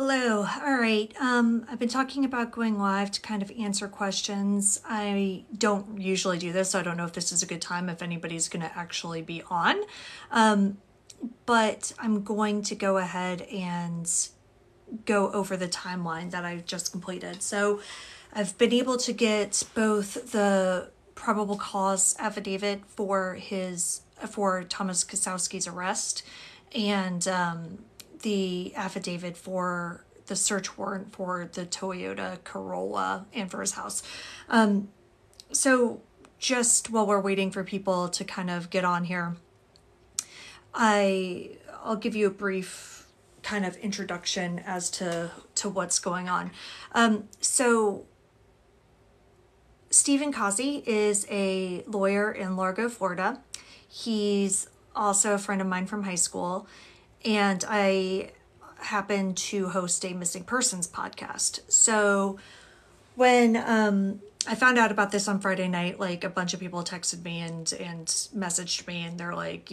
Hello. All right. I've been talking about going live to kind of answer questions. I don't usually do this, so I don't know if this is a good time, if anybody's going to actually be on. But I'm going to go ahead and go over the timeline that I just completed. So I've been able to get both the probable cause affidavit for Thomas Kosowski's arrest and the affidavit for the search warrant for the Toyota Corolla and for his house. So just while we're waiting for people to kind of get on here, I'll give you a brief kind of introduction as to what's going on. So Stephen Cozzi is a lawyer in Largo, Florida. He's also a friend of mine from high school, and I happen to host a missing persons podcast. So when I found out about this on Friday night, like a bunch of people texted me and messaged me, and they're like,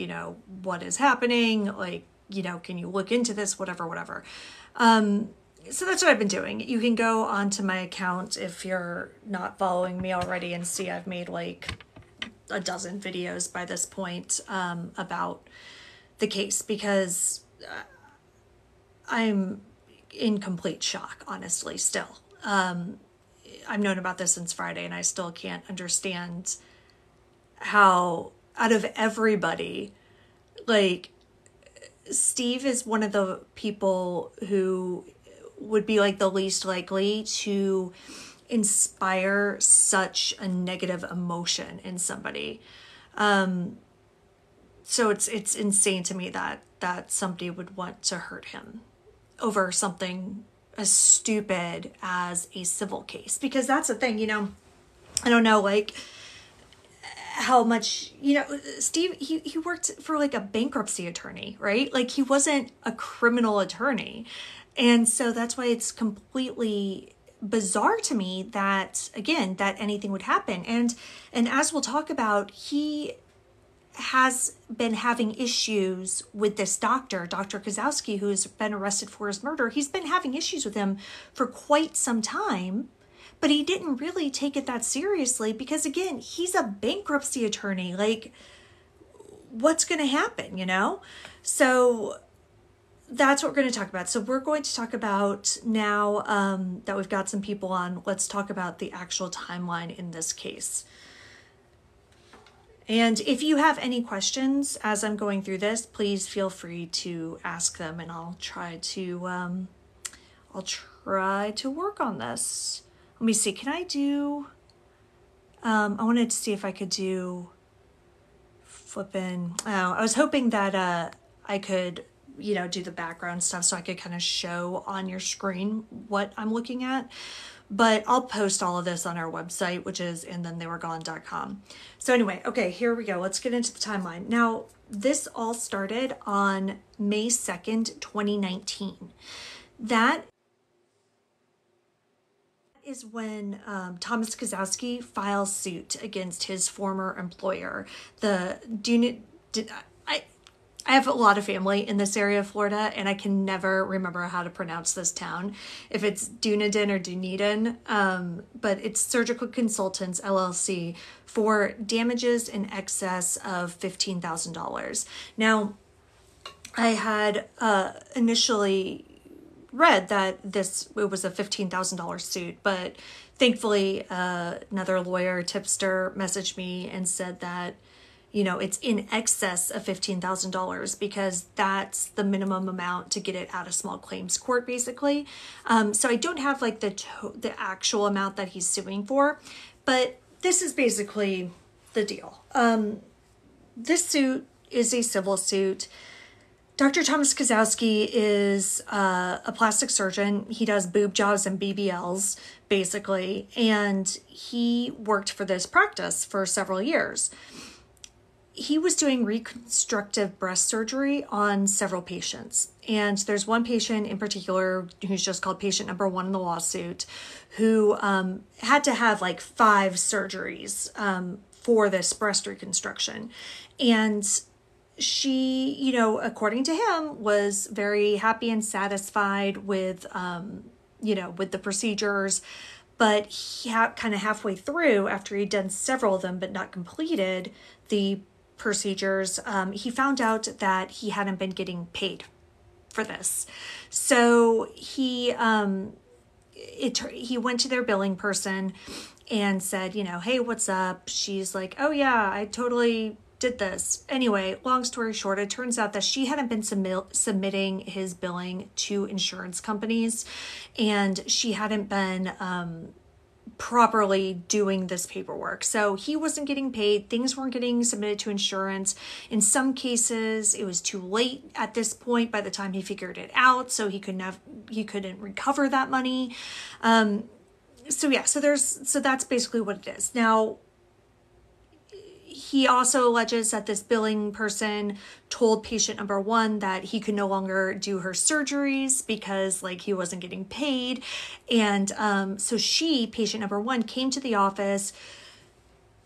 what is happening? Like, can you look into this? Whatever. So that's what I've been doing. You can go onto my account if you're not following me already and see I've made like a dozen videos by this point about the case, because I'm in complete shock, honestly, still. I've known about this since Friday, and I still can't understand how, out of everybody, like, Steve is one of the people who would be like the least likely to inspire such a negative emotion in somebody. So it's insane to me that somebody would want to hurt him over something as stupid as a civil case, because that's the thing, I don't know, like, how much, Steve, he worked for like a bankruptcy attorney, right? Like, he wasn't a criminal attorney. And so that's why it's completely bizarre to me that, again, that anything would happen. And as we'll talk about, he has been having issues with this Dr. Kozowski, who's been arrested for his murder. He's been having issues with him for quite some time, but he didn't really take it that seriously because, again, he's a bankruptcy attorney. Like, what's going to happen, So that's what we're going to talk about. So we're going to talk about now that we've got some people on, let's talk about the actual timeline in this case. And if you have any questions as I'm going through this, please feel free to ask them, and I'll try to work on this. Let me see. Can I do? I wanted to see if I could do flipping. Oh, I was hoping that I could do the background stuff so I could kind of show on your screen what I'm looking at. But I'll post all of this on our website, which is andthentheywere.com. So anyway, okay, here we go. Let's get into the timeline. Now, this all started on May 2nd, 2019. That is when Thomas Kosowski files suit against his former employer. I have a lot of family in this area of Florida, and I can never remember how to pronounce this town, if it's Dunedin or Dunedin, but it's Surgical Consultants, LLC, for damages in excess of $15,000. Now, I had initially read that it was a $15,000 suit, but thankfully another lawyer, tipster, messaged me and said that it's in excess of $15,000 because that's the minimum amount to get it out of small claims court, basically. So I don't have like the actual amount that he's suing for, but this is basically the deal. This suit is a civil suit. Dr. Thomas Kosowski is a plastic surgeon. He does boob jobs and BBLs, basically, and he worked for this practice for several years. He was doing reconstructive breast surgery on several patients. And there's one patient in particular who's just called patient number 1 in the lawsuit, who had to have like 5 surgeries for this breast reconstruction. And she, according to him, was very happy and satisfied with, with the procedures. But he kind of halfway through, after he'd done several of them but not completed the procedures, he found out that he hadn't been getting paid for this. So he went to their billing person and said, hey, what's up? She's like, oh yeah, I totally did this. Anyway, long story short, it turns out that she hadn't been submitting his billing to insurance companies, and she hadn't been properly doing this paperwork. So he wasn't getting paid. Things weren't getting submitted to insurance. In some cases, it was too late at this point by the time he figured it out, so he couldn't recover that money. So that's basically what it is. Now, he also alleges that this billing person told patient number one that he could no longer do her surgeries because he wasn't getting paid. And so patient number one, came to the office,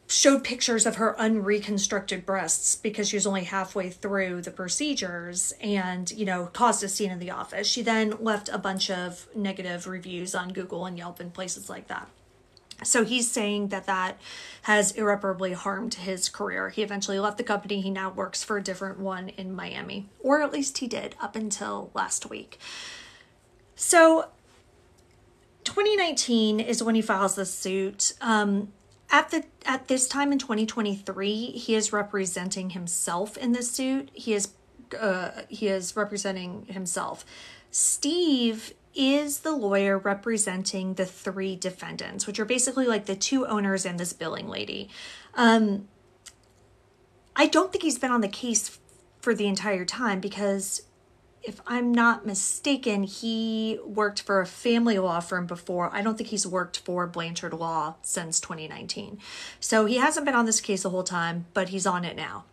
showed pictures of her unreconstructed breasts because she was only halfway through the procedures, and, caused a scene in the office. She then left a bunch of negative reviews on Google and Yelp and places like that. So he's saying that has irreparably harmed his career. He eventually left the company. He now works for a different one in Miami, or at least he did up until last week. So 2019 is when he files this suit. At this time in 2023, he is representing himself in this suit. He is representing himself. Steve is the lawyer representing the three defendants, which are basically the two owners and this billing lady. I don't think he's been on the case for the entire time because, if I'm not mistaken, he worked for a family law firm before. I don't think he's worked for Blanchard Law since 2019. So he hasn't been on this case the whole time, but he's on it now.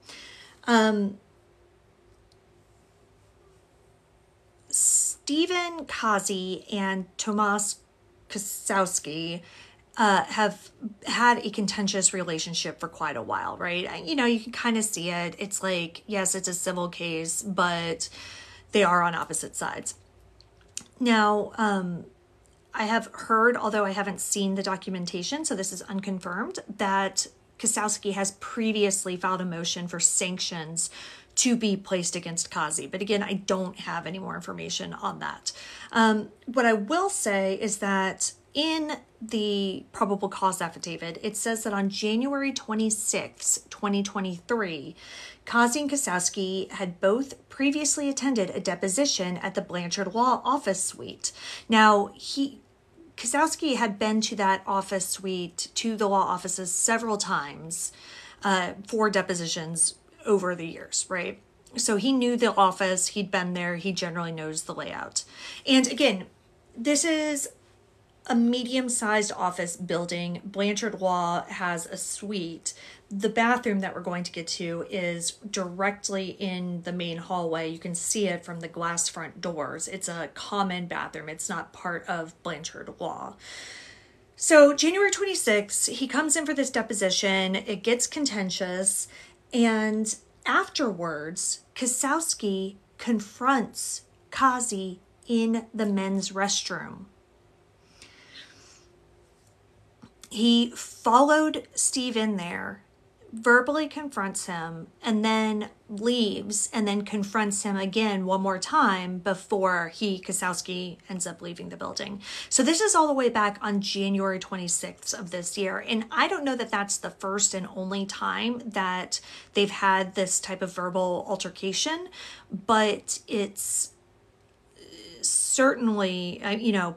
Stephen Cozzi and Tomas Kosowski have had a contentious relationship for quite a while, right? You can kind of see it. It's yes, it's a civil case, but they are on opposite sides. Now, I have heard, although I haven't seen the documentation, so this is unconfirmed, that Kosowski has previously filed a motion for sanctions to be placed against Cozzi. But again, I don't have any more information on that. What I will say is that in the probable cause affidavit, it says that on January 26, 2023, Cozzi and Kosowski had both previously attended a deposition at the Blanchard Law office suite. Now, Kosowski had been to that office suite, to the law offices several times for depositions over the years, right? So he knew the office, he'd been there, he generally knows the layout. And again, this is a medium-sized office building. Blanchard Law has a suite. The bathroom that we're going to get to is directly in the main hallway. You can see it from the glass front doors. It's a common bathroom. It's not part of Blanchard Law. So January 26th, he comes in for this deposition. It gets contentious. And afterwards, Kosowski confronts Cozzi in the men's restroom. He followed Steve in there, verbally confronts him, and then leaves, and then confronts him again one more time before Kosowski, ends up leaving the building. So this is all the way back on January 26th of this year. And I don't know that that's the first and only time that they've had this type of verbal altercation, but it's certainly,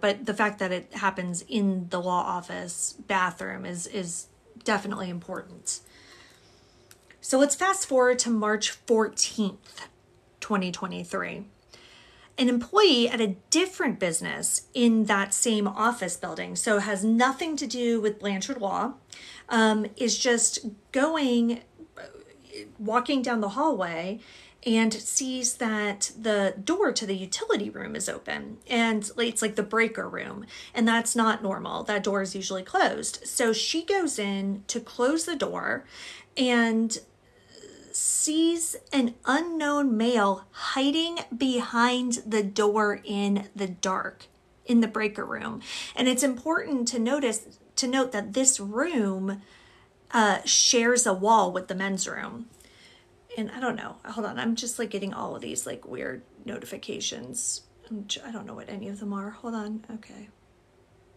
but the fact that it happens in the law office bathroom is definitely important. So let's fast forward to March 14th, 2023. An employee at a different business in that same office building, so it has nothing to do with Blanchard Law, is just walking down the hallway and sees that the door to the utility room is open, and it's the breaker room, and that's not normal. That door is usually closed. So she goes in to close the door, and sees an unknown male hiding behind the door in the dark in the breaker room. And it's important to note that this room shares a wall with the men's room. And I don't know, hold on, I'm just like getting all of these like weird notifications. I don't know what any of them are. Hold on. Okay.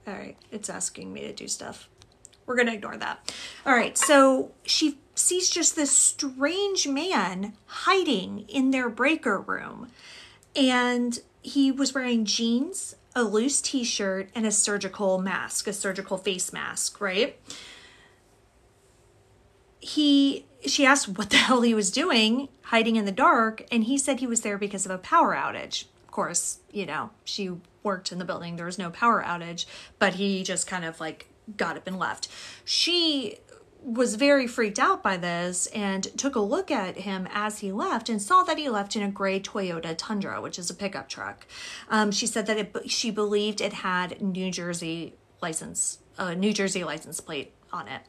All right. It's asking me to do stuff. We're going to ignore that. All right. So she sees just this strange man hiding in their breaker room. And he was wearing jeans, a loose t-shirt, and a surgical mask, a surgical face mask, right? She asked what the hell he was doing hiding in the dark. And he said he was there because of a power outage. Of course, you know, she worked in the building. There was no power outage, but he just kind of like got up and left. She was very freaked out by this and took a look at him as he left and saw that he left in a gray Toyota Tundra, which is a pickup truck. She said that she believed it had New Jersey license plate on it.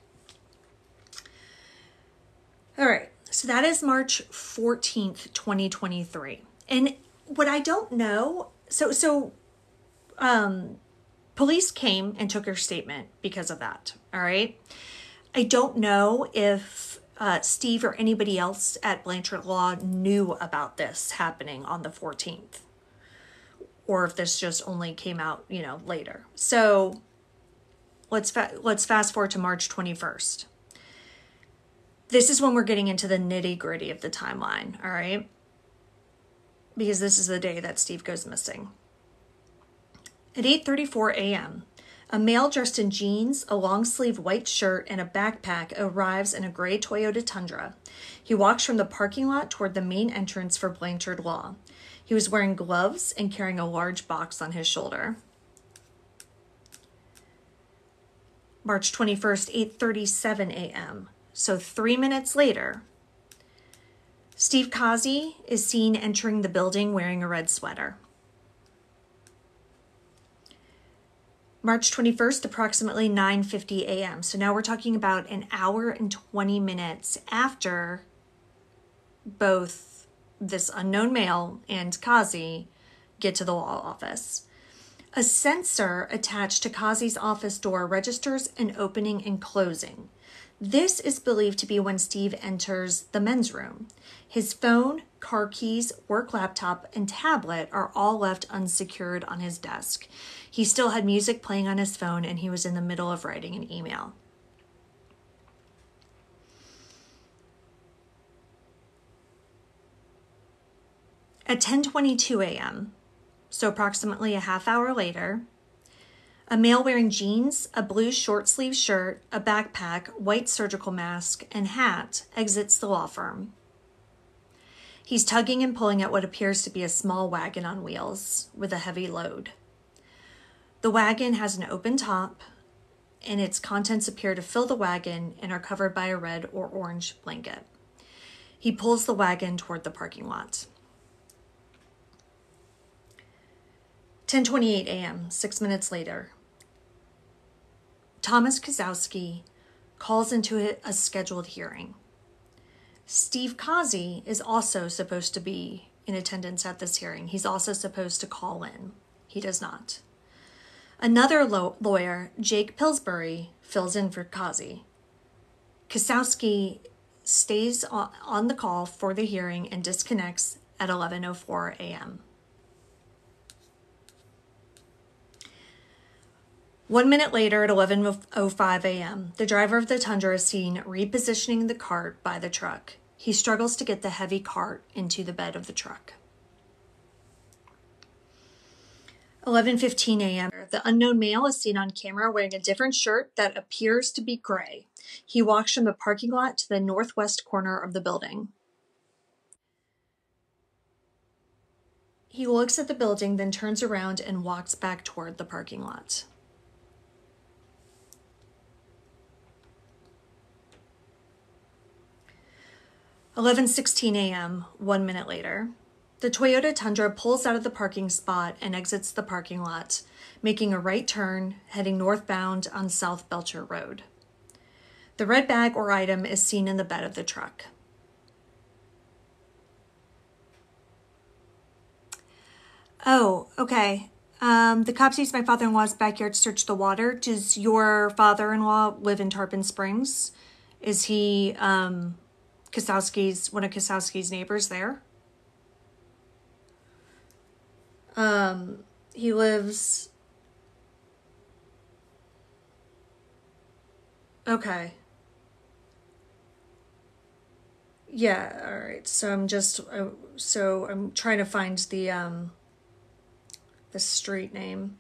All right, so that is March 14th, 2023. And what I don't know, police came and took her statement because of that, all right? I don't know if Steve or anybody else at Blanchard Law knew about this happening on the 14th, or if this just only came out, you know, later. So let's fast forward to March 21st. This is when we're getting into the nitty gritty of the timeline, all right? Because this is the day that Steve goes missing. At 8:34 a.m., a male dressed in jeans, a long-sleeve white shirt, and a backpack arrives in a gray Toyota Tundra. He walks from the parking lot toward the main entrance for Blanchard Law. He was wearing gloves and carrying a large box on his shoulder. March 21st, 8:37 a.m., so 3 minutes later, Steve Cozzi is seen entering the building wearing a red sweater. March 21st, approximately 9:50 a.m. So now we're talking about an hour and 20 minutes after both this unknown male and Cozzi get to the law office. A sensor attached to Cozzi's office door registers an opening and closing. This is believed to be when Steve enters the men's room. His phone, car keys, work laptop, and tablet are all left unsecured on his desk. He still had music playing on his phone, and he was in the middle of writing an email. At 10:22 a.m., so approximately a half hour later, a male wearing jeans, a blue short-sleeve shirt, a backpack, white surgical mask, and hat exits the law firm. He's tugging and pulling at what appears to be a small wagon on wheels with a heavy load. The wagon has an open top, and its contents appear to fill the wagon and are covered by a red or orange blanket. He pulls the wagon toward the parking lot. 10:28 a.m., 6 minutes later, Thomas Kozowski calls into a scheduled hearing. Steve Cozzi is also supposed to be in attendance at this hearing. He's also supposed to call in. He does not. Another lawyer, Jake Pillsbury, fills in for Cozzi. Kozowski stays on the call for the hearing and disconnects at 11:04 a.m. 1 minute later, at 11:05 a.m., the driver of the Tundra is seen repositioning the cart by the truck. He struggles to get the heavy cart into the bed of the truck. 11:15 a.m., the unknown male is seen on camera wearing a different shirt that appears to be gray. He walks from the parking lot to the northwest corner of the building. He looks at the building, then turns around and walks back toward the parking lot. 11:16 a.m., 1 minute later, the Toyota Tundra pulls out of the parking spot and exits the parking lot, making a right turn, heading northbound on South Belcher Road. The red bag or item is seen in the bed of the truck. Oh, okay. The cops used my father-in-law's backyard to search the water. Does your father-in-law live in Tarpon Springs? Is he Kosowski's one of Kosowski's neighbors there? He lives. Okay. Yeah. All right. So I'm just. So I'm trying to find the street name.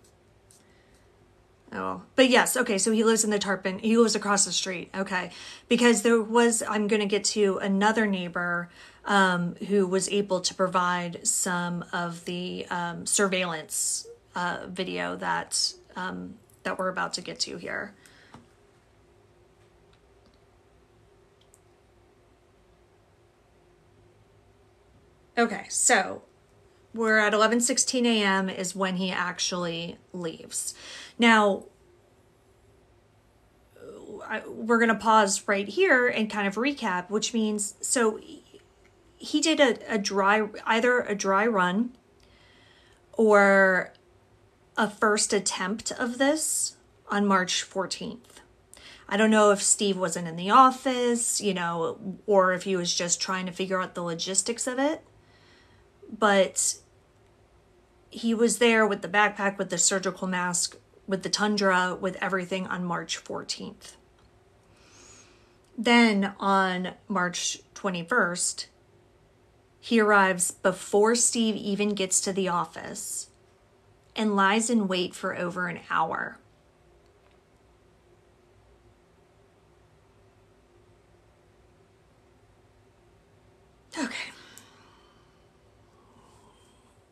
Oh, but yes, okay, so he lives in the Tarpon, he lives across the street, okay. Because there was, I'm going to get to another neighbor who was able to provide some of the surveillance video that we're about to get to here. Okay, so we're at 11:16 a.m. is when he actually leaves. Now, we're going to pause right here and kind of recap, which means so he did a dry, either a dry run or a first attempt of this on March 14th. I don't know if Steve wasn't in the office, or if he was just trying to figure out the logistics of it, but he was there with the backpack, with the surgical mask, with the tundra, with everything on March 14th. Then on March 21st, he arrives before Steve even gets to the office and lies in wait for over an hour. Okay.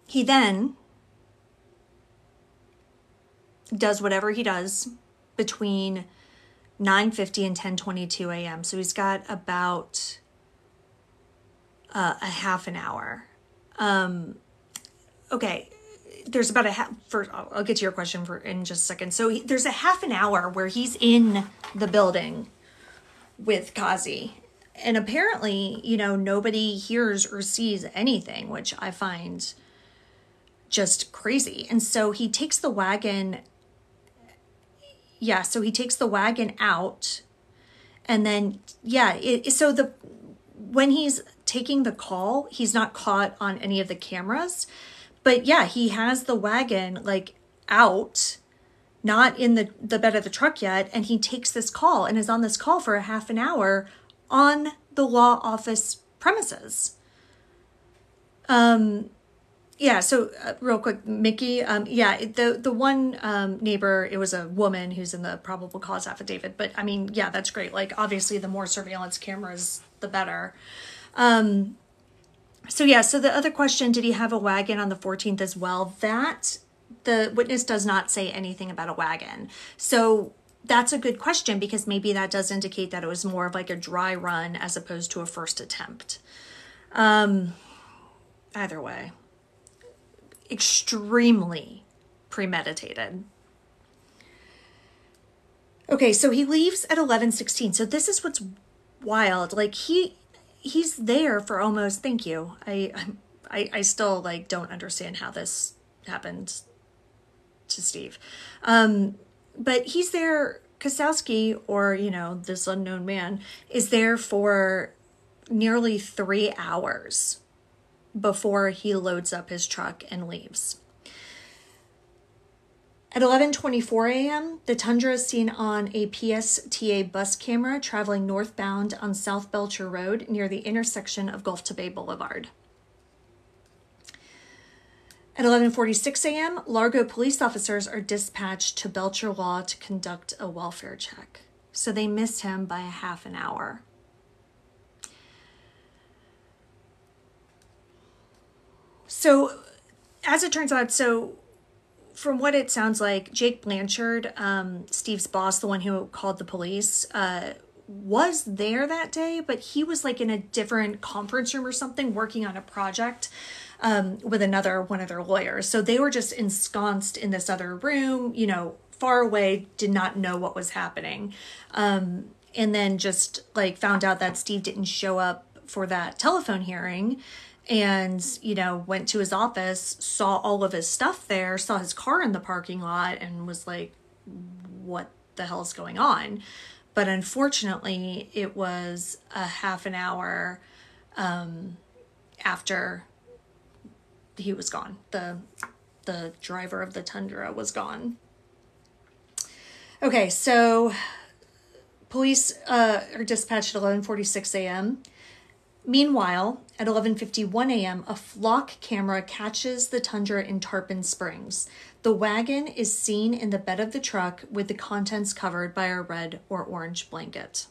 He then does whatever he does between 9:50 and 10:22 a.m. So he's got about a half an hour. Okay, there's about a half. For I'll get to your question in just a second. So there's a half an hour where he's in the building with Cozzi, and apparently, nobody hears or sees anything, which I find just crazy. And so he takes the wagon. Yeah, so he takes the wagon out, and then when he's taking the call, he's not caught on any of the cameras, but yeah, he has the wagon like out, not in the bed of the truck yet, and he takes this call and is on this call for a half an hour on the law office premises. Yeah, so real quick, Mickey, the one neighbor, it was a woman who's in the probable cause affidavit, but I mean, yeah, that's great. Like, obviously, the more surveillance cameras, the better. So the other question, did he have a wagon on the 14th as well? That, the witness does not say anything about a wagon. So that's a good question, because maybe that does indicate that it was more of like a dry run as opposed to a first attempt. Either way. Extremely premeditated. Okay, so he leaves at 11:16. So this is what's wild. Like he's there for almost. Thank you. I still don't understand how this happened to Steve. But he's there. Kosowski, or this unknown man, is there for nearly 3 hours before he loads up his truck and leaves. At 11:24 a.m., the Tundra is seen on a PSTA bus camera traveling northbound on South Belcher Road near the intersection of Gulf to Bay Boulevard. At 11:46 a.m., Largo police officers are dispatched to Belcher Law to conduct a welfare check. So they missed him by a half an hour. So, as it turns out, from what it sounds like, Jake Blanchard, Steve's boss, the one who called the police, was there that day, but he was in a different conference room or something, working on a project with one of their lawyers. So they were just ensconced in this other room, far away, did not know what was happening. And then just found out that Steve didn't show up for that telephone hearing. and, you know, went to his office, saw all of his stuff there, saw his car in the parking lot, and was like, what the hell's going on? But unfortunately, it was a half an hour after he was gone. The driver of the Tundra was gone. Okay, so police are dispatched at 11:46 a.m. Meanwhile, at 11:51 a.m., a flock camera catches the Tundra in Tarpon Springs. The wagon is seen in the bed of the truck with the contents covered by a red or orange blanket.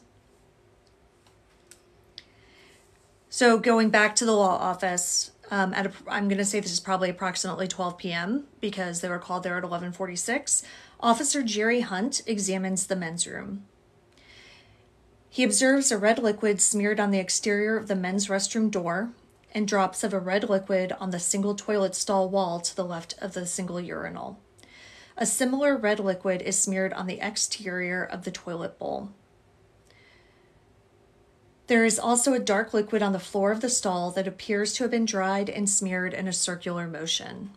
So going back to the law office, I'm going to say this is probably approximately 12 p.m. because they were called there at 11:46. Officer Jerry Hunt examines the men's room. He observes a red liquid smeared on the exterior of the men's restroom door and drops of a red liquid on the single toilet stall wall to the left of the single urinal. A similar red liquid is smeared on the exterior of the toilet bowl. There is also a dark liquid on the floor of the stall that appears to have been dried and smeared in a circular motion.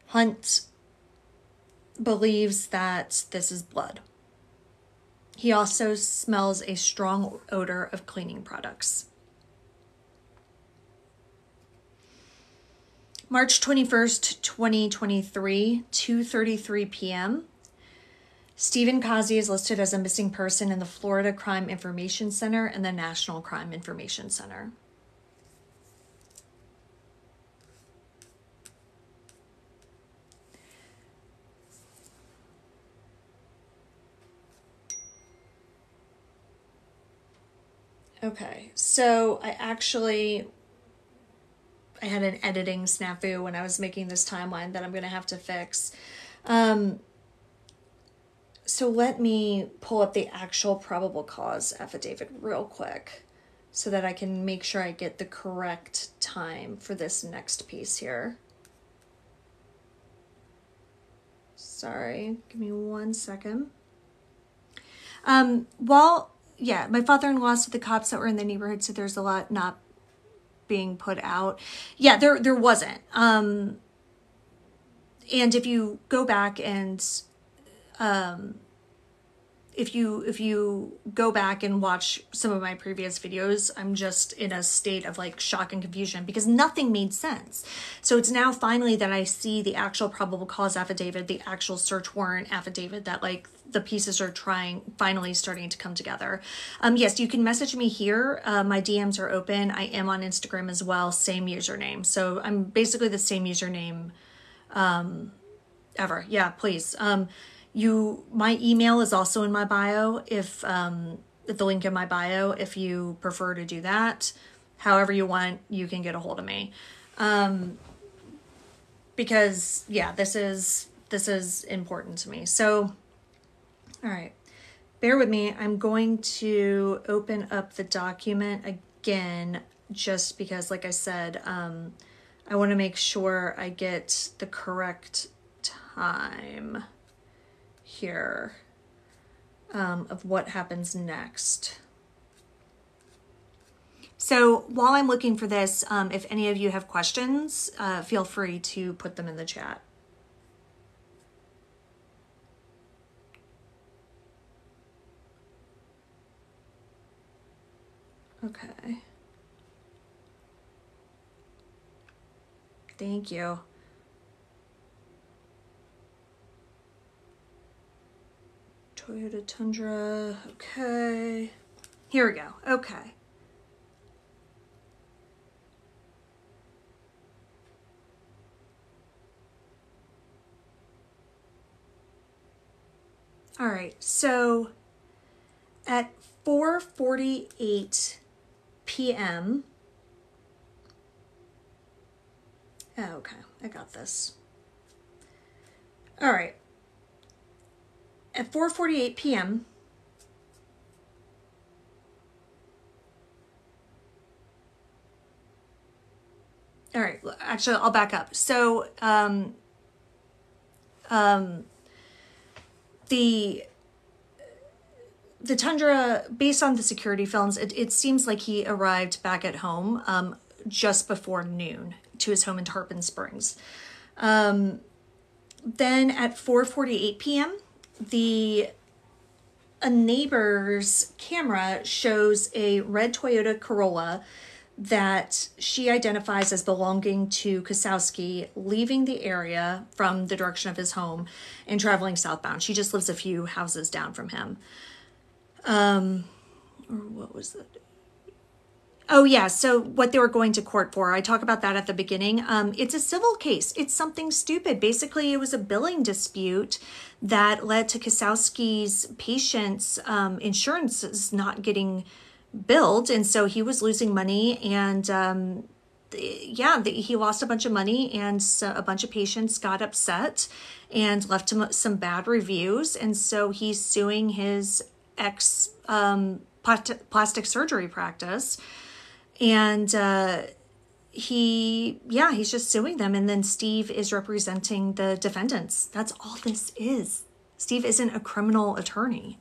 Hunt believes that this is blood. He also smells a strong odor of cleaning products. March 21st, 2023, 2:33 p.m. Stephen Cozzi is listed as a missing person in the Florida Crime Information Center and the National Crime Information Center. Okay, so I had an editing snafu when I was making this timeline that I'm going to have to fix. So let me pull up the actual probable cause affidavit real quick so that I can make sure I get the correct time for this next piece here. Sorry, give me 1 second. My father-in-law said the cops that were in the neighborhood said there's a lot not being put out. Yeah, there wasn't. And if you go back and if you go back and watch some of my previous videos, I'm just in a state of like shock and confusion because nothing made sense. So it's now finally that I see the actual probable cause affidavit, the actual search warrant affidavit, that like the pieces are finally starting to come together. Yes, you can message me here. My DMs are open. I am on Instagram as well, same username. So I'm basically the same username ever. Yeah, please. My email is also in my bio, if the link in my bio, if you prefer to do that. However you want, you can get a hold of me. Because yeah, this is important to me. So, all right, bear with me. I'm going to open up the document again, just because, like I said, I want to make sure I get the correct time here of what happens next. So while I'm looking for this, if any of you have questions, feel free to put them in the chat. Okay. Thank you. Toyota Tundra. Okay. Here we go. Okay. All right. So at 4:48 p.m. Oh, okay. I got this. All right. At 4:48 p.m., all right, actually, I'll back up. So, the Tundra, based on the security films, it seems like he arrived back at home just before noon to his home in Tarpon Springs. Then at 4:48 p.m., a neighbor's camera shows a red Toyota Corolla that she identifies as belonging to Cozzi leaving the area from the direction of his home and traveling southbound. She just lives a few houses down from him. Or what was that? Oh, yeah. So what they were going to court for, I talk about that at the beginning. It's a civil case. It's something stupid. Basically, it was a billing dispute that led to Kosowski's patient's insurance is not getting billed. And so he was losing money. And he lost a bunch of money. And so a bunch of patients got upset and left him some bad reviews. And so he's suing his ex plastic surgery practice. And he's just suing them. And then Steve is representing the defendants. That's all this is. Steve isn't a criminal attorney.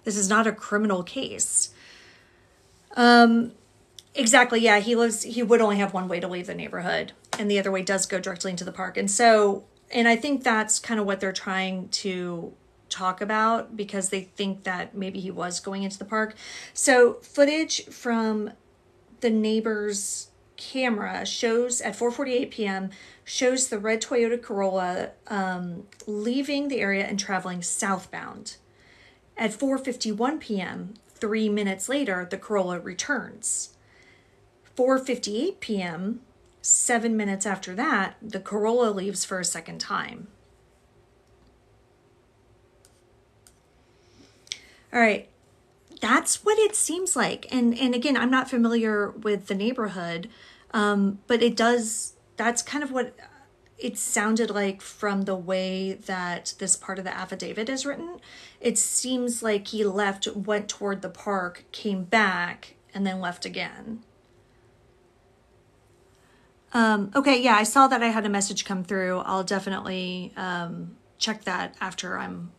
This is not a criminal case. Exactly. Yeah, he would only have one way to leave the neighborhood, and the other way does go directly into the park. And I think that's kind of what they're trying to talk about, because they think that maybe he was going into the park. So footage from the neighbor's camera shows at 4:48 p.m. shows the red Toyota Corolla leaving the area and traveling southbound. At 4:51 p.m., 3 minutes later, the Corolla returns. 4:58 p.m., 7 minutes after that, the Corolla leaves for a second time. All right. That's what it seems like. And again, I'm not familiar with the neighborhood, but that's kind of what it sounded like from the way that this part of the affidavit is written. It seems like he left, went toward the park, came back, and then left again. Okay, yeah, I saw that I had a message come through. I'll definitely check that after I'm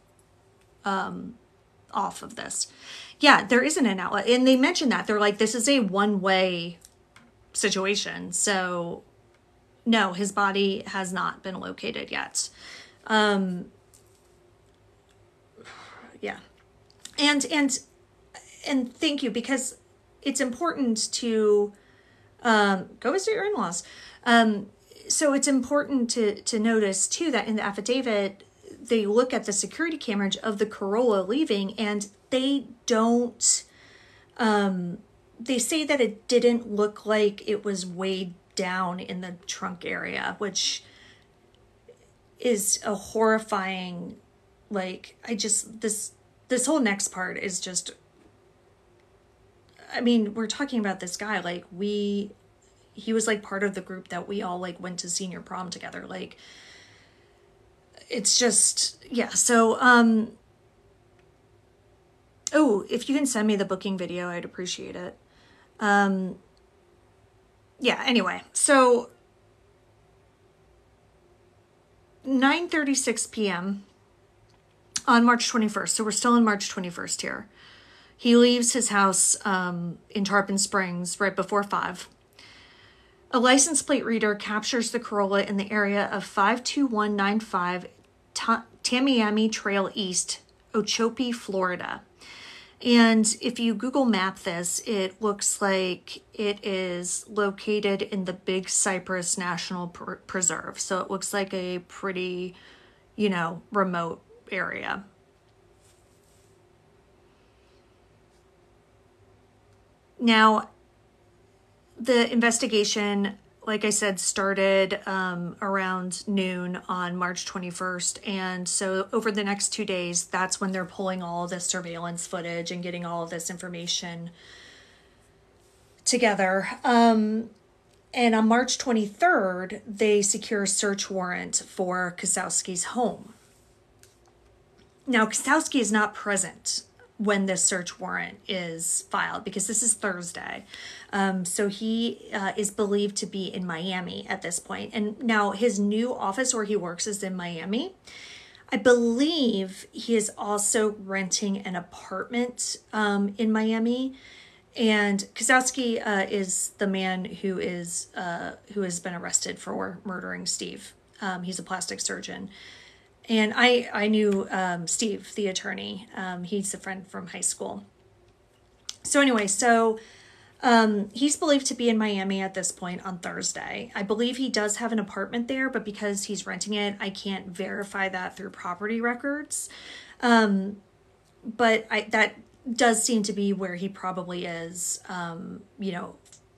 off of this. Yeah, there isn't an outlet. And they mentioned that. They're like, this is a one-way situation. So, no, his body has not been located yet. Yeah. And thank you, because it's important to go visit your in-laws. So it's important to notice, too, that in the affidavit, they look at the security camera of the Corolla leaving, and they don't, they say that it didn't look like it was weighed down in the trunk area, which is a horrifying, this whole next part is just, I mean, we're talking about this guy, he was like part of the group that we all went to senior prom together. It's just, yeah. So, if you can send me the booking video, I'd appreciate it. Yeah, anyway, so 9:36 p.m. on March 21st. So we're still on March 21st here. He leaves his house in Tarpon Springs right before 5. A license plate reader captures the Corolla in the area of 52195 Tamiami Trail East, Okeechobee, Florida. And if you Google map this, it looks like it is located in the Big Cypress National Preserve. So it looks like a pretty, remote area. Now, the investigation, like I said, started around noon on March 21st. And so over the next 2 days, that's when they're pulling all of this surveillance footage and getting all of this information together. And on March 23rd, they secure a search warrant for Kosowski's home. Now, Kosowski is not present when this search warrant is filed, because this is Thursday. So he is believed to be in Miami at this point. And now his new office where he works is in Miami. I believe he is also renting an apartment in Miami. And Cozzi is the man who has been arrested for murdering Steve. He's a plastic surgeon. And I knew Steve, the attorney. He's a friend from high school. So anyway, he's believed to be in Miami at this point on Thursday. I believe he does have an apartment there, but because he's renting it, I can't verify that through property records. But that does seem to be where he probably is,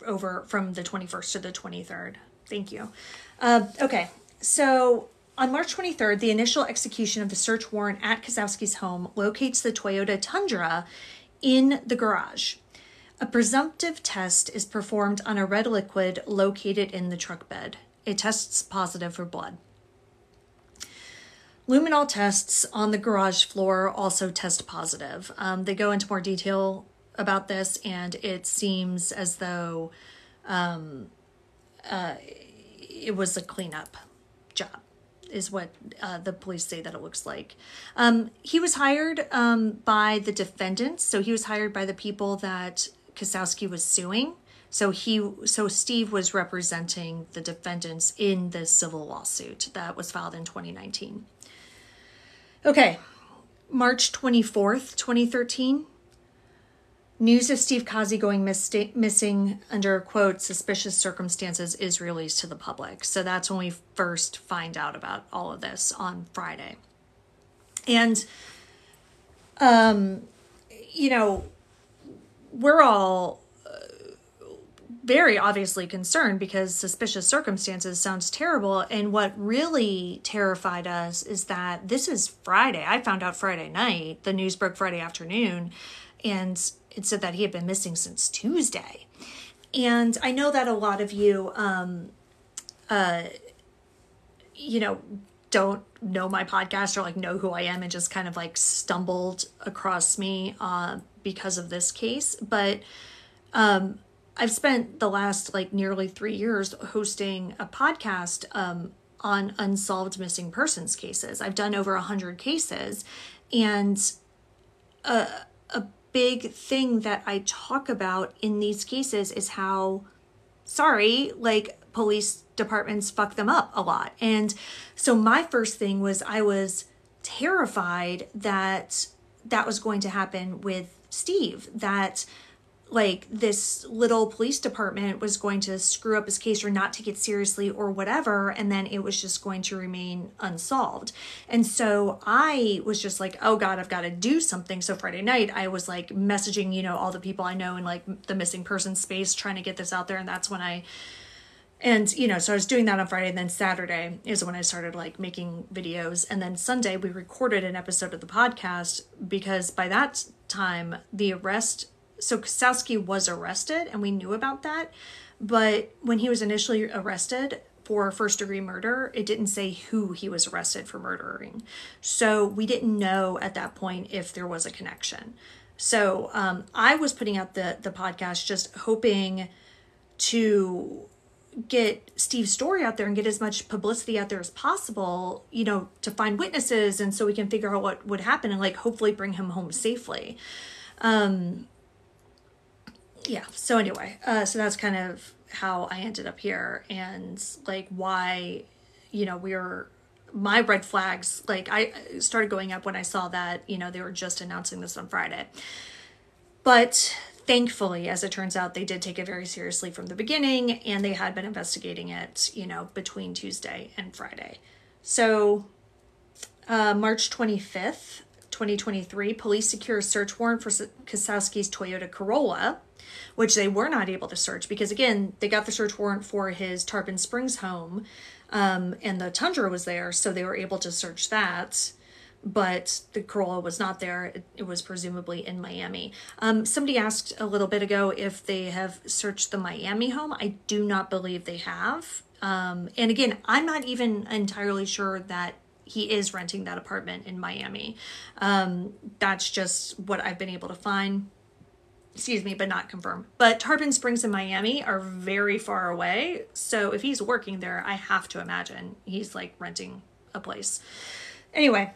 over from the 21st to the 23rd. Thank you. Okay, so on March 23rd, the initial execution of the search warrant at Cozzi's home locates the Toyota Tundra in the garage. A presumptive test is performed on a red liquid located in the truck bed. It tests positive for blood. Luminol tests on the garage floor also test positive. They go into more detail about this, and it seems as though it was a cleanup job, is what the police say that it looks like. He was hired by the defendants, so he was hired by the people that Cozzi was suing. So Steve was representing the defendants in this civil lawsuit that was filed in 2019. Okay, March 24th, 2013. News of Steve Cozzi going missing under, quote, suspicious circumstances is released to the public. So that's when we first find out about all of this on Friday. And, we're all very obviously concerned because suspicious circumstances sounds terrible. And what really terrified us is that this is Friday. I found out Friday night. The news broke Friday afternoon, and it said that he had been missing since Tuesday. And I know that a lot of you, don't know my podcast or like know who I am and just kind of like stumbled across me because of this case. But I've spent the last like nearly 3 years hosting a podcast on unsolved missing persons cases. I've done over 100 cases, and a big thing that I talk about in these cases is how, police departments fuck them up a lot. And so my first thing was I was terrified that that was going to happen with Steve, that this little police department was going to screw up his case or not take it seriously or whatever, and then it was just going to remain unsolved. And so I was just like, oh God, I've got to do something. So Friday night I was like messaging, all the people I know in like the missing person space, trying to get this out there. And that's when so I was doing that on Friday, and then Saturday is when I started like making videos. And then Sunday we recorded an episode of the podcast, because by that time so Cozzi was arrested and we knew about that. But when he was initially arrested for first-degree murder, it didn't say who he was arrested for murdering. So we didn't know at that point if there was a connection. So I was putting out the podcast just hoping to get Steve's story out there and get as much publicity out there as possible, to find witnesses, and so we can figure out what would happen and like hopefully bring him home safely. So anyway, so that's kind of how I ended up here, and like why, my red flags, like I started going up when I saw that, they were just announcing this on Friday. But thankfully, as it turns out, they did take it very seriously from the beginning, and they had been investigating it, between Tuesday and Friday. So March 25th, 2023, police secure a search warrant for Cozzi's Toyota Corolla, which they were not able to search because, again, they got the search warrant for his Tarpon Springs home, and the Tundra was there, so they were able to search that. But the Corolla was not there. It was presumably in Miami. Somebody asked a little bit ago if they have searched the Miami home. I do not believe they have. And again, I'm not even entirely sure that he is renting that apartment in Miami. That's just what I've been able to find. Excuse me, but not confirmed. But Tarpon Springs and Miami are very far away. So if he's working there, I have to imagine he's like renting a place. Anyway,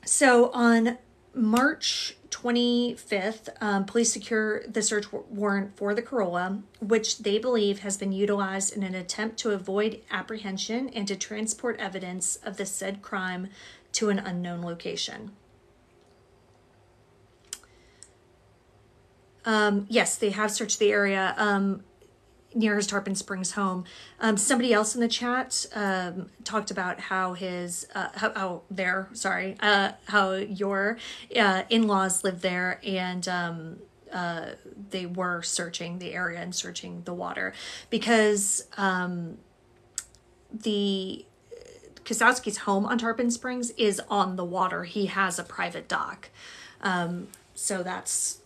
so on March 25th, police secure the search warrant for the Corolla, which they believe has been utilized in an attempt to avoid apprehension and to transport evidence of the said crime to an unknown location. Yes, they have searched the area near his Tarpon Springs home. Somebody else in the chat talked about how how your in-laws live there, and they were searching the area and searching the water because the Kozowski's home on Tarpon Springs is on the water. He has a private dock. So that's,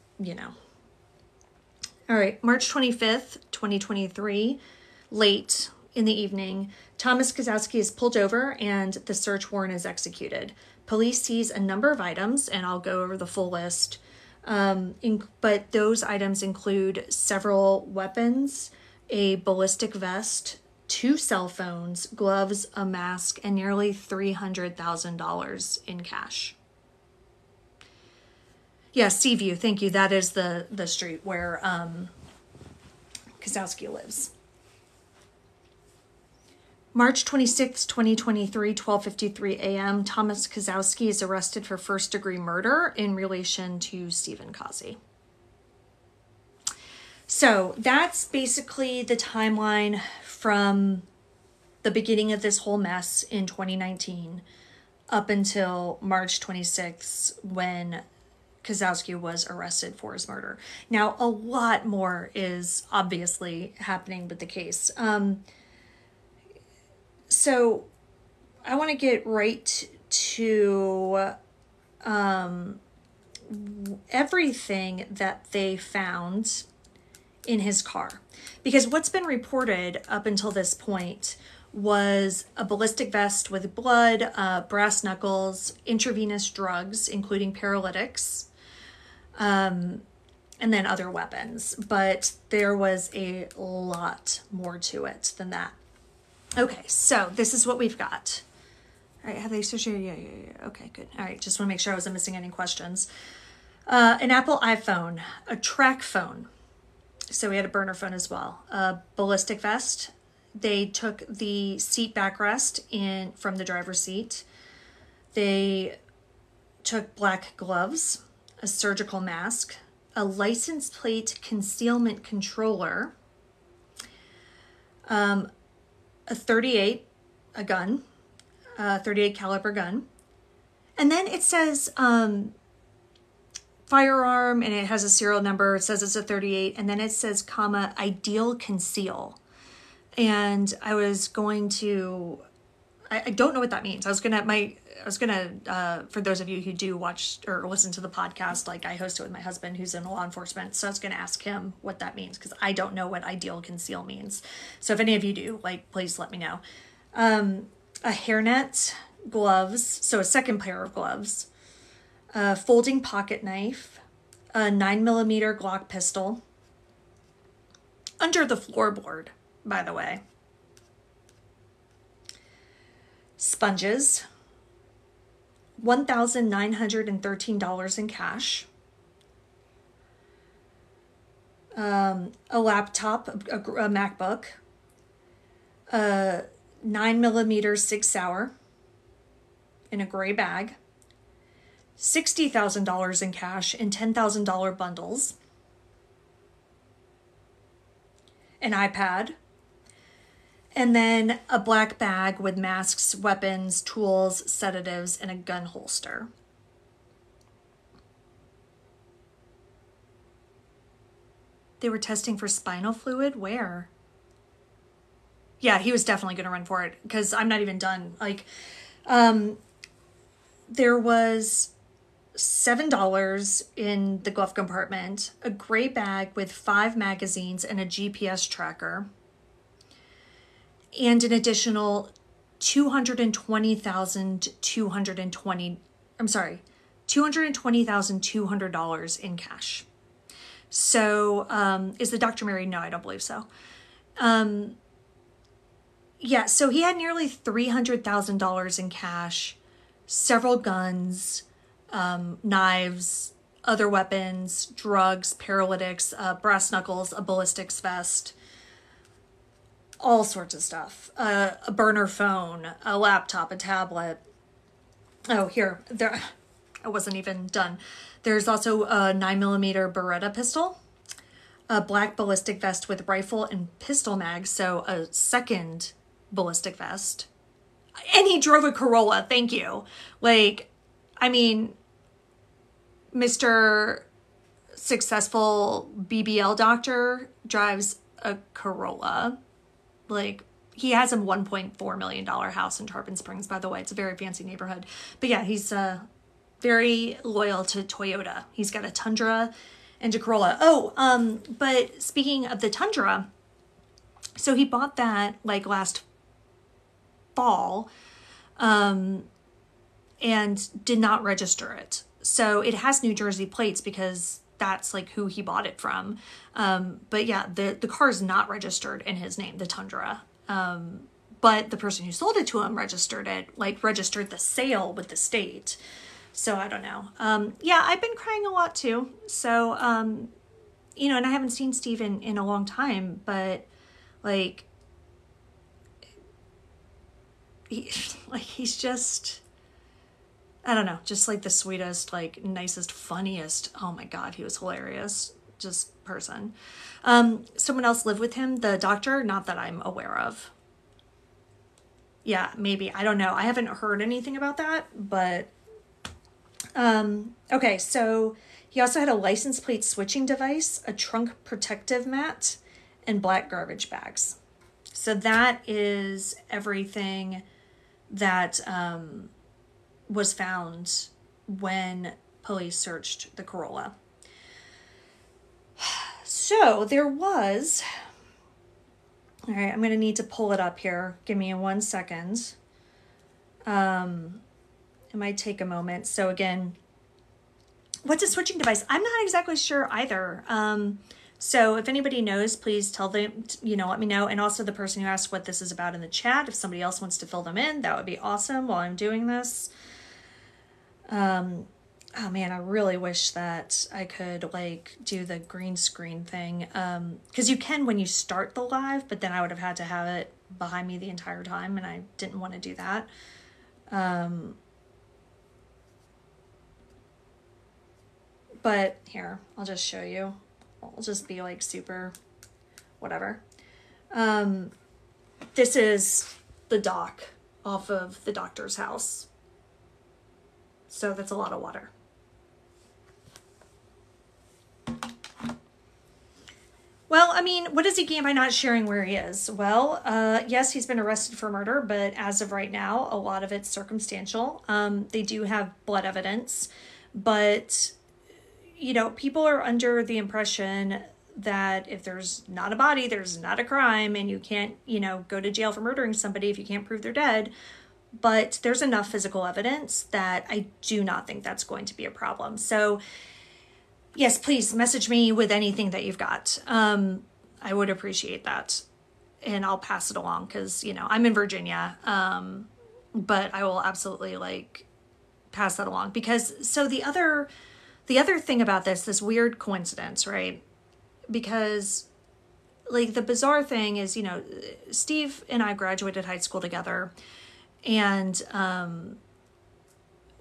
All right, March 25th, 2023, late in the evening, Thomas Cozzi is pulled over and the search warrant is executed. Police seize a number of items, and I'll go over the full list. But those items include several weapons, a ballistic vest, 2 cell phones, gloves, a mask, and nearly $300,000 in cash. Yeah, Seaview, thank you. That is the street where Kozowski lives. March 26, 2023, 12:53 a.m., Thomas Kozowski is arrested for first-degree murder in relation to Stephen Cozzi. So that's basically the timeline from the beginning of this whole mess in 2019 up until March 26, when Kozowski was arrested for his murder. Now, a lot more is obviously happening with the case. So I want to get right to everything that they found in his car. Because what's been reported up until this point was a ballistic vest with blood, brass knuckles, intravenous drugs, including paralytics, and then other weapons. But there was a lot more to it than that. Okay, so this is what we've got. All right, have they searched? Yeah. Okay, good. All right, just want to make sure I wasn't missing any questions. An Apple iPhone, a track phone. So we had a burner phone as well. A ballistic vest. They took the seat backrest from the driver's seat. They took black gloves, a surgical mask, a license plate concealment controller, a 38, a gun, a 38 caliber gun. And then it says firearm, and it has a serial number. It says it's a 38, and then it says, comma, ideal conceal. And I was going to, I don't know what that means. I was gonna, for those of you who do watch or listen to the podcast, like I host it with my husband who's in law enforcement. So I was gonna ask him what that means, because I don't know what ideal conceal means. So if any of you do, please let me know. A hairnet, gloves, so a second pair of gloves, a folding pocket knife, a 9mm Glock pistol, under the floorboard, by the way. Sponges, $1,913 in cash, a laptop, a MacBook, a 9mm Sig Sauer in a gray bag, $60,000 in cash in $10,000 bundles, an iPad, and then a black bag with masks, weapons, tools, sedatives, and a gun holster. They were testing for spinal fluid? Where? Yeah, he was definitely going to run for it, because I'm not even done. There was $7 in the glove compartment, a gray bag with 5 magazines and a GPS tracker, and an additional $220,200 in cash. So, is the doctor married? No, I don't believe so. Yeah, so he had nearly $300,000 in cash, several guns, knives, other weapons, drugs, paralytics, brass knuckles, a ballistics vest, all sorts of stuff. A burner phone, a laptop, a tablet. Oh, here, there, I wasn't even done. There's also a 9mm Beretta pistol, a black ballistic vest with rifle and pistol mags, so a second ballistic vest. And he drove a Corolla, thank you. Like, I mean, Mr. Successful BBL doctor drives a Corolla. Like, he has a $1.4 million house in Tarpon Springs, by the way. It's a very fancy neighborhood. But yeah, he's very loyal to Toyota. He's got a Tundra and a Corolla. Oh, but speaking of the Tundra, so he bought that like last fall and did not register it. So it has New Jersey plates because that's like who he bought it from. But yeah, the car is not registered in his name, the Tundra. But the person who sold it to him registered the sale with the state. So I don't know. Yeah, I've been crying a lot too. So, and I haven't seen Steve in a long time, but like, he's just, I don't know, just like the sweetest, like nicest, funniest. Oh my God, he was hilarious. Just person. Someone else lived with him, the doctor, not that I'm aware of. Yeah, maybe. I don't know. I haven't heard anything about that, but okay, so he also had a license plate switching device, a trunk protective mat, and black garbage bags. So that is everything that was found when police searched the Corolla. So there was, all right, I'm going to need to pull it up here. Give me 1 second. It might take a moment. So again, what's a switching device? I'm not exactly sure either. So if anybody knows, please tell them, let me know. And also the person who asked what this is about in the chat, if somebody else wants to fill them in, that would be awesome while I'm doing this. Oh man, I really wish that I could like do the green screen thing. Cause you can when you start the live, but then I would have had to have it behind me the entire time. And I didn't want to do that. But here, I'll just show you. I'll just be like super whatever. This is the dock off of the doctor's house. So that's a lot of water. Well, I mean, what does he gain by not sharing where he is? Well, yes, he's been arrested for murder, but as of right now, a lot of it's circumstantial. They do have blood evidence, but, people are under the impression that if there's not a body, there's not a crime, and you can't, go to jail for murdering somebody if you can't prove they're dead. But there's enough physical evidence that I do not think that's going to be a problem. So yes, please message me with anything that you've got. I would appreciate that. And I'll pass it along because, I'm in Virginia. But I will absolutely pass that along because so the other thing about this weird coincidence, right? Because the bizarre thing is, Steve and I graduated high school together and,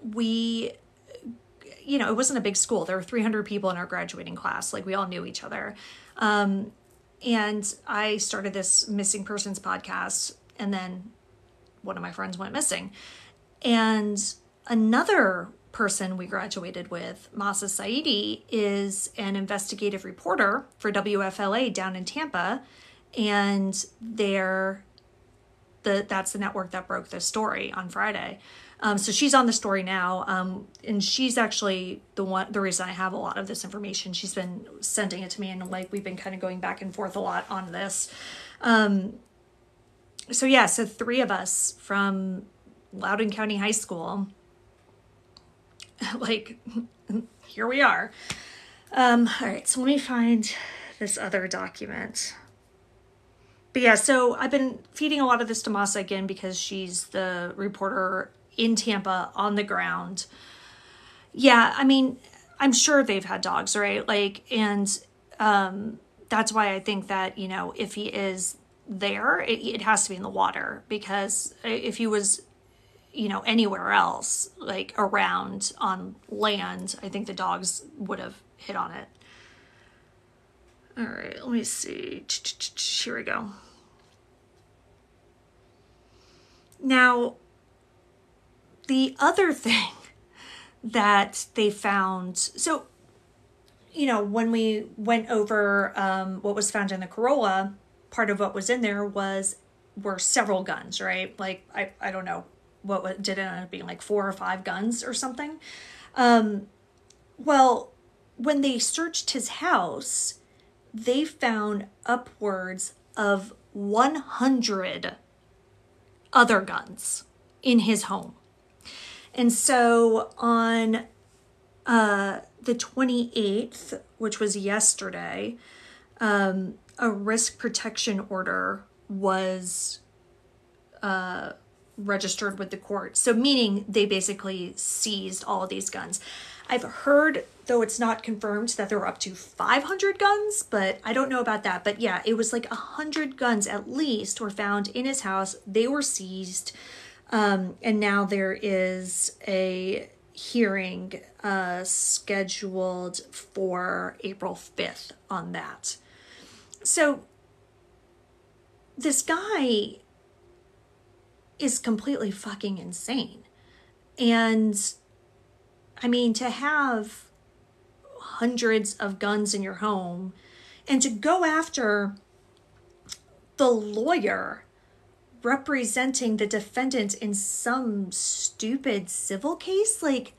we, it wasn't a big school. There were 300 people in our graduating class. We all knew each other. And I started this missing persons podcast, and then one of my friends went missing. And another person we graduated with, Masa Saidi, is an investigative reporter for WFLA down in Tampa. And that's the network that broke this story on Friday. So she's on the story now, and she's actually the reason I have a lot of this information. She's been sending it to me, and we've been kind of going back and forth a lot on this. So 3 of us from Loudoun County High School, here we are. All right, so let me find this other document. But yeah, so I've been feeding a lot of this to Masa again because she's the reporter in Tampa on the ground. Yeah, I mean, I'm sure they've had dogs, right? Like, and that's why I think that, if he is there, it has to be in the water, because if he was, anywhere else, like around on land, I think the dogs would have hit on it. All right, let me see. Here we go. Now, the other thing that they found, so, when we went over what was found in the Corolla, part of what was in there were several guns, right? Like, I don't know what did it end up being, like 4 or 5 guns or something. Well, when they searched his house, they found upwards of 100 other guns in his home. And so on the 28th, which was yesterday, a risk protection order was registered with the court. So meaning they basically seized all of these guns. I've heard, though it's not confirmed, that there were up to 500 guns, but I don't know about that. But yeah, it was like 100 guns at least were found in his house. They were seized. And now there is a hearing scheduled for April 5th on that. So this guy is completely fucking insane. And I mean, to have hundreds of guns in your home and to go after the lawyer representing the defendant in some stupid civil case, like,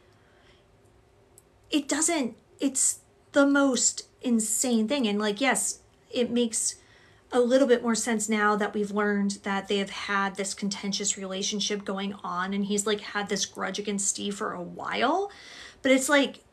it's the most insane thing. And like, yes, it makes a little bit more sense now that we've learned that they have had this contentious relationship going on, and he's like had this grudge against Steve for a while. But it's like,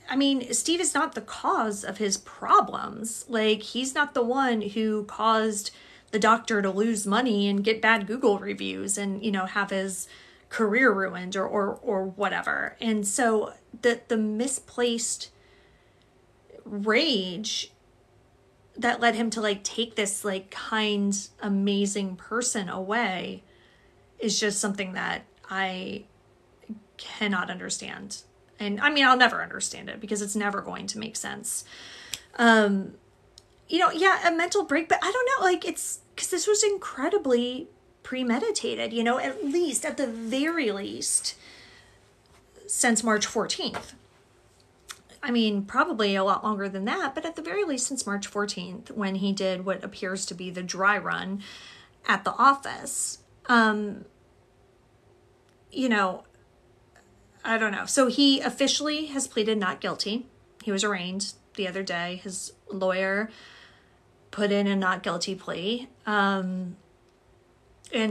I mean, Steve is not the cause of his problems. Like, he's not the one who caused the doctor to lose money and get bad Google reviews and, have his career ruined or whatever. And so the misplaced rage that led him to like take this like kind, amazing person away is just something that I cannot understand. And I mean, I'll never understand it because it's never going to make sense. Yeah, a mental break, but I don't know, like, it's because this was incredibly premeditated, at the very least, since March 14th. I mean, probably a lot longer than that, but at the very least since March 14th, when he did what appears to be the dry run at the office. I don't know. So he officially has pleaded not guilty. He was arraigned the other day. His lawyer put in a not guilty plea, and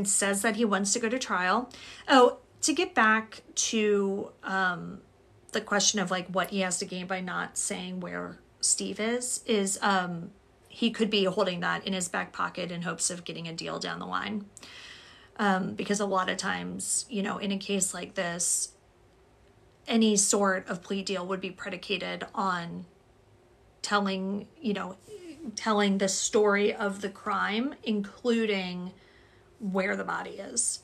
says that he wants to go to trial. Oh, to get back to the question of like what he has to gain by not saying where Steve is he could be holding that in his back pocket in hopes of getting a deal down the line. Because a lot of times, in a case like this, any sort of plea deal would be predicated on telling the story of the crime, including where the body is.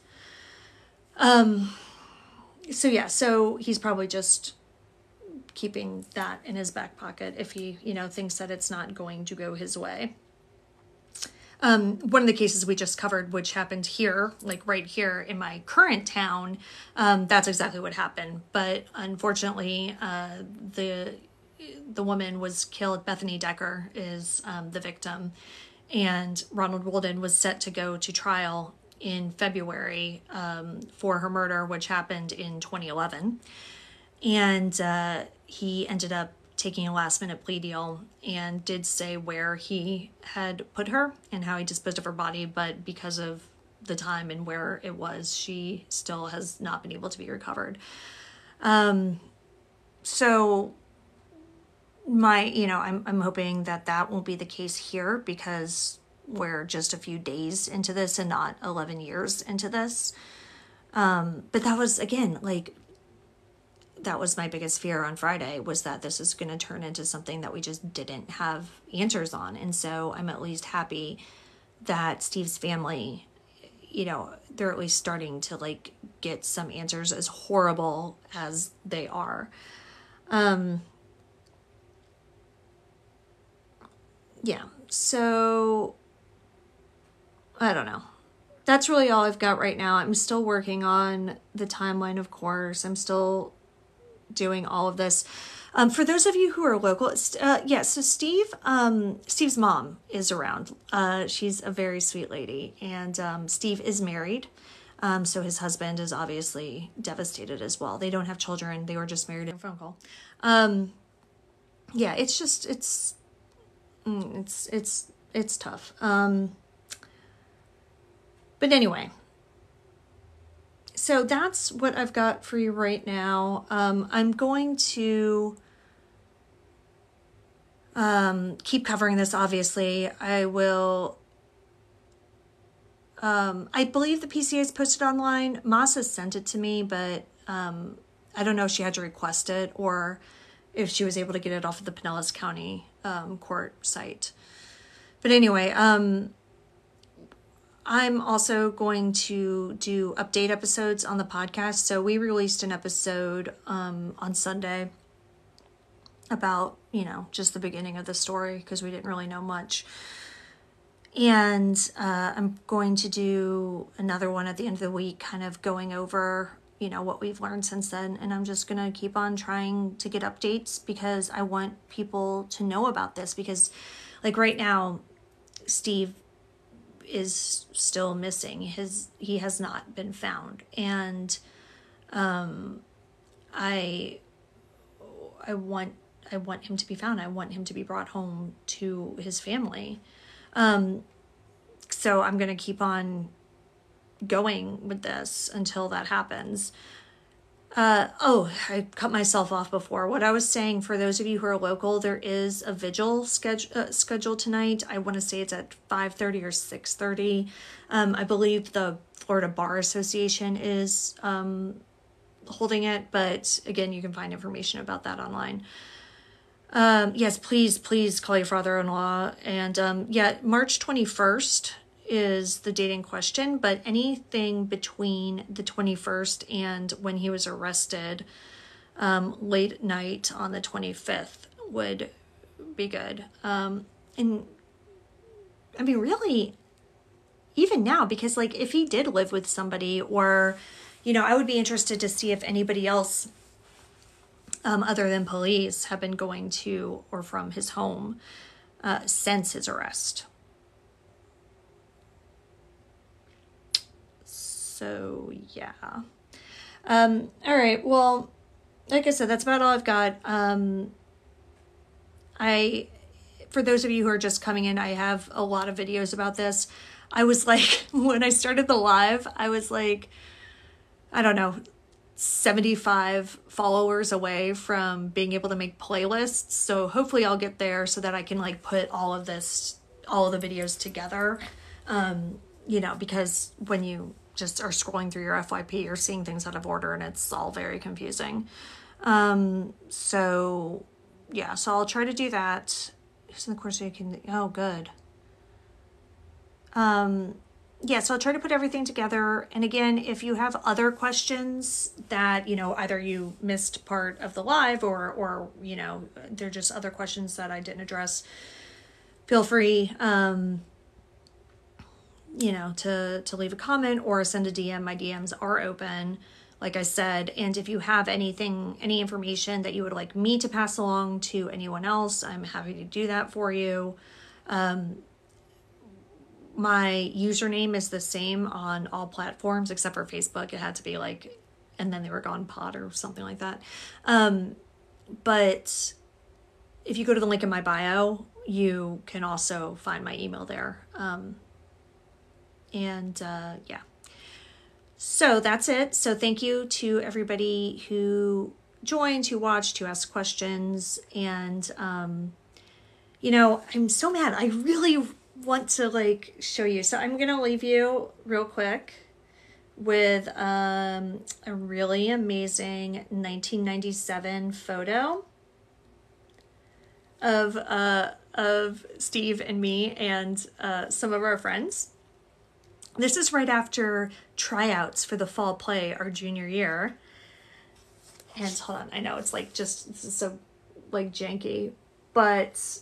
So he's probably just keeping that in his back pocket if he, thinks that it's not going to go his way. One of the cases we just covered, which happened here, like right here in my current town, that's exactly what happened. But unfortunately, the woman was killed. Bethany Decker is the victim, and Ronald Walden was set to go to trial in February for her murder, which happened in 2011. And he ended up taking a last-minute plea deal and did say where he had put her and how he disposed of her body, but because of the time and where it was, she still has not been able to be recovered. So I'm hoping that won't be the case here, because we're just a few days into this and not 11 years into this. But that was, again, like that was my biggest fear on Friday, was that this is going to turn into something that we just didn't have answers on. And so I'm at least happy that Steve's family, you know, they're at least starting to like get some answers, as horrible as they are. Yeah, so I don't know. That's really all I've got right now. I'm still working on the timeline, of course. I'm still doing all of this. For those of you who are local, yeah, so Steve's mom is around. She's a very sweet lady, and Steve is married. So his husband is obviously devastated as well. They don't have children. They were just married in a phone call. Yeah, it's just, it's tough. But anyway, so that's what I've got for you right now. I'm going to keep covering this, obviously. I will. I believe the PCA is posted online. Masa sent it to me, but I don't know if she had to request it or if she was able to get it off of the Pinellas County court site. But anyway, I'm also going to do update episodes on the podcast. So we released an episode on Sunday about, you know, just the beginning of the story because we didn't really know much. And I'm going to do another one at the end of the week, kind of going over, you know, what we've learned since then. And I'm just going to keep on trying to get updates because I want people to know about this because, like, right now, Steve is still missing. He has not been found. And I want him to be found. I want him to be brought home to his family. So I'm going to keep on going with this until that happens. I cut myself off before. What I was saying, for those of you who are local, there is a vigil scheduled tonight. I want to say it's at 5:30 or 6:30. I believe the Florida Bar Association is holding it, but again, you can find information about that online. Yes, please call your father-in-law. And yeah, March 21st is the date in question, but anything between the 21st and when he was arrested, late at night on the 25th would be good. And I mean, really, even now, because like if he did live with somebody, or, you know, I would be interested to see if anybody else other than police have been going to or from his home since his arrest. So yeah. All right. Well, like I said, that's about all I've got. For those of you who are just coming in, I have a lot of videos about this. I was like, when I started the live, I was like, I don't know, 75 followers away from being able to make playlists. So hopefully I'll get there so that I can like put all of the videos together. You know, because when you just are scrolling through your FYP, you're seeing things out of order and it's all very confusing. So yeah, so I'll try to do that. In the course you can, oh, good. Yeah, so I'll try to put everything together. And again, if you have other questions that, you know, either you missed part of the live or you know, they're just other questions that I didn't address, feel free, you know, to leave a comment or send a DM. My DMs are open, like I said. And if you have any information that you would like me to pass along to anyone else, I'm happy to do that for you. My username is the same on all platforms except for Facebook. It had to be like, and then they were gone pod or something like that. But if you go to the link in my bio, you can also find my email there. Yeah. So that's it. So thank you to everybody who joined, who watched, who asked questions. And, you know, I'm so mad. I really want to like show you. So I'm going to leave you real quick with a really amazing 1997 photo of Steve and me and some of our friends. This is right after tryouts for the fall play our junior year. And hold on, I know it's like just, this is so like janky, but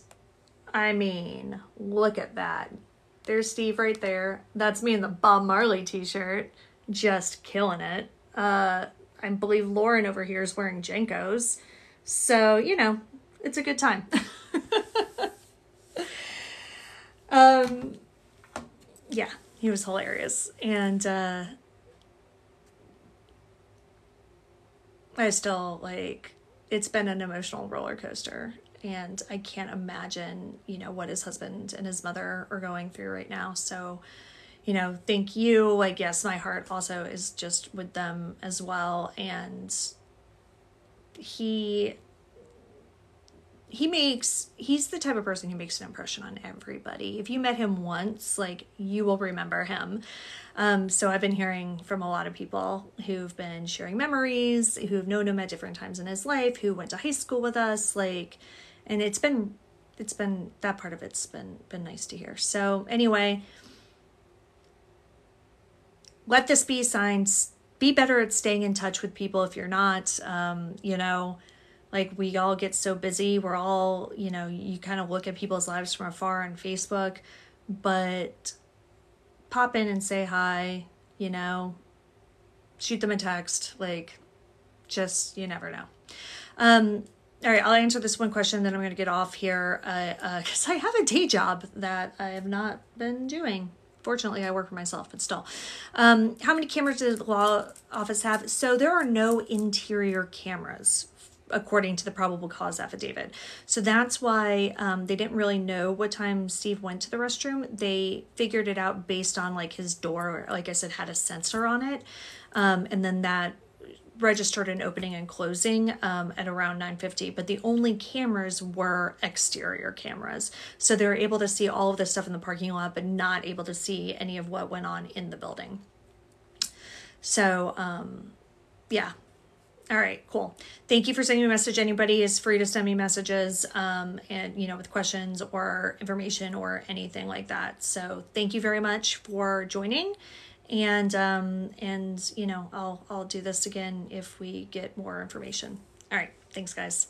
I mean, look at that. There's Steve right there. That's me in the Bob Marley t-shirt, just killing it. I believe Lauren over here is wearing Jenkos. So, you know, it's a good time. Yeah, he was hilarious. And I still, like, it's been an emotional roller coaster. And I can't imagine, you know, what his husband and his mother are going through right now. So, you know, thank you. Like, yes, my heart also is just with them as well. And he's the type of person who makes an impression on everybody. If you met him once, like, you will remember him. So I've been hearing from a lot of people who've been sharing memories, who've known him at different times in his life, who went to high school with us, like, and it's been that part of it's been nice to hear. So anyway, let this be signs. Be better at staying in touch with people if you're not. You know, like, we all get so busy. We're all, you know, you kind of look at people's lives from afar on Facebook, but pop in and say hi, you know, shoot them a text, like, just, you never know. All right, I'll answer this one question, then I'm going to get off here, because I have a day job that I have not been doing. Fortunately, I work for myself, but still. How many cameras does the law office have? So there are no interior cameras, according to the probable cause affidavit. So that's why they didn't really know what time Steve went to the restroom. They figured it out based on, like, his door, like I said, had a sensor on it. And then that registered an opening and closing at around 9:50, but the only cameras were exterior cameras. So they were able to see all of the stuff in the parking lot, but not able to see any of what went on in the building. So, yeah. All right, cool. Thank you for sending me a message. Anybody is free to send me messages, and, you know, with questions or information or anything like that. So thank you very much for joining. And you know, I'll do this again if we get more information. All right. Thanks, guys.